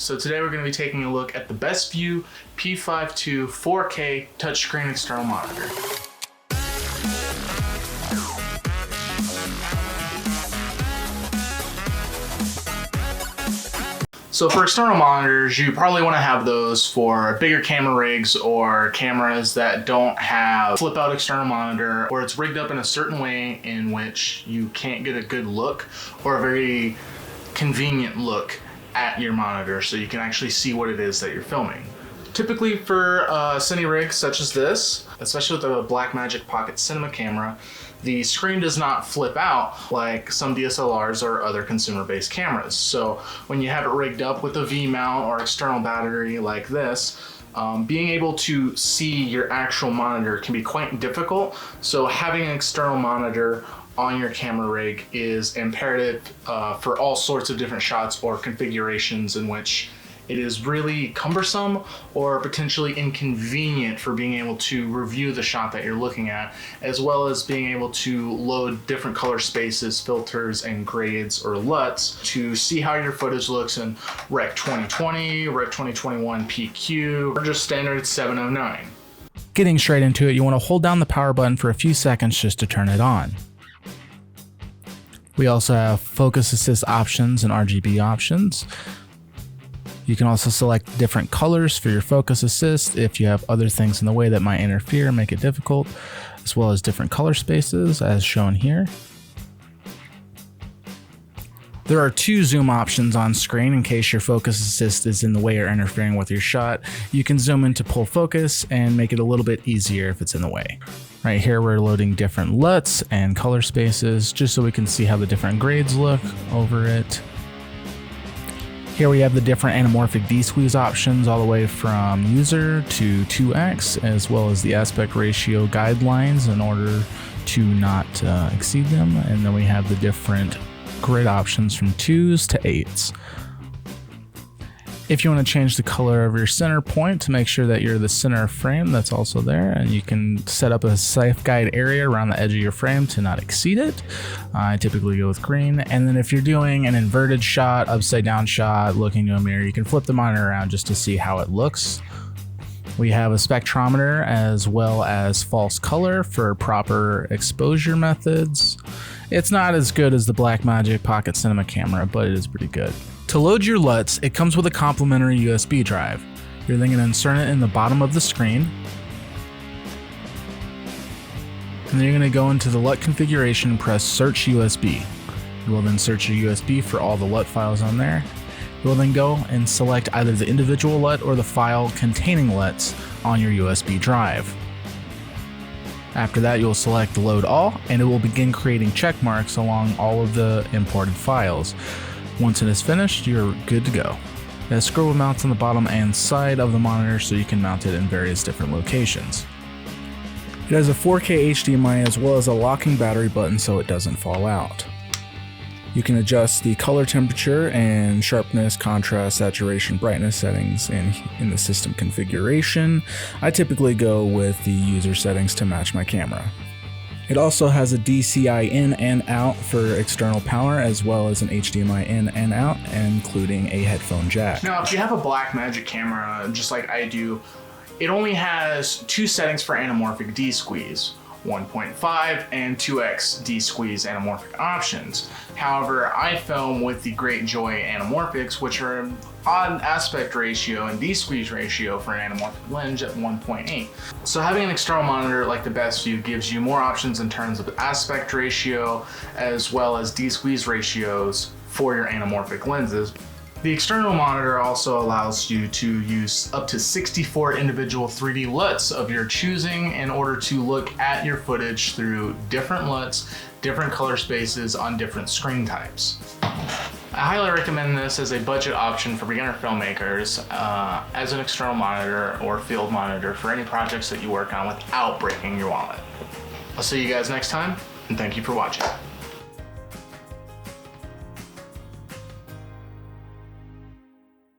So today we're going to be taking a look at the Besview P52 4K touchscreen external monitor. So for external monitors, you probably want to have those for bigger camera rigs or cameras that don't have flip out external monitor, or it's rigged up in a certain way in which you can't get a good look or a very convenient look at your monitor so you can actually see what it is that you're filming. Typically for cine rigs such as this, especially with a Blackmagic Pocket Cinema camera, the screen does not flip out like some DSLRs or other consumer-based cameras. So when you have it rigged up with a V-mount or external battery like this, being able to see your actual monitor can be quite difficult. So having an external monitor on your camera rig is imperative for all sorts of different shots or configurations in which it is really cumbersome or potentially inconvenient for being able to review the shot that you're looking at, as well as being able to load different color spaces, filters, and grades or LUTs to see how your footage looks in Rec 2020, Rec 2021 PQ, or just standard 709. Getting straight into it, you want to hold down the power button for a few seconds just to turn it on. We also have focus assist options and RGB options. You can also select different colors for your focus assist if you have other things in the way that might interfere and make it difficult, as well as different color spaces as shown here. There are two zoom options on screen in case your focus assist is in the way or interfering with your shot. You can zoom in to pull focus and make it a little bit easier if it's in the way. Right here we're loading different LUTs and color spaces just so we can see how the different grades look over it. Here we have the different anamorphic D-squeeze options all the way from user to 2x, as well as the aspect ratio guidelines in order to not exceed them. And then we have the different grid options from 2s to 8s. If you want to change the color of your center point to make sure that you're the center of frame, that's also there, and you can set up a safe guide area around the edge of your frame to not exceed it. I typically go with green, and then if you're doing an inverted shot, upside down shot, looking to a mirror, you can flip the monitor around just to see how it looks. We have a spectrometer as well as false color for proper exposure methods. It's not as good as the Blackmagic Pocket Cinema camera, but it is pretty good. To load your LUTs, it comes with a complimentary USB drive. You're then going to insert it in the bottom of the screen. And then you're going to go into the LUT configuration and press Search USB. You will then search your USB for all the LUT files on there. You will then go and select either the individual LUT or the file containing LUTs on your USB drive. After that, you'll select Load All, and it will begin creating check marks along all of the imported files. Once it is finished, you're good to go. It has scroll mounts on the bottom and side of the monitor so you can mount it in various different locations. It has a 4K HDMI as well as a locking battery button so it doesn't fall out. You can adjust the color temperature and sharpness, contrast, saturation, brightness settings in the system configuration. I typically go with the user settings to match my camera. It also has a DCI in and out for external power, as well as an HDMI in and out, including a headphone jack. Now, if you have a Blackmagic camera, just like I do, it only has two settings for anamorphic D-squeeze, 1.5 and 2x D-squeeze anamorphic options. However, I film with the Great Joy anamorphics, which are an odd aspect ratio and D-squeeze ratio for an anamorphic lens at 1.8. So having an external monitor like the Besview gives you more options in terms of aspect ratio as well as D-squeeze ratios for your anamorphic lenses. The external monitor also allows you to use up to 64 individual 3D LUTs of your choosing in order to look at your footage through different LUTs, different color spaces on different screen types. I highly recommend this as a budget option for beginner filmmakers as an external monitor or field monitor for any projects that you work on without breaking your wallet. I'll see you guys next time, and thank you for watching.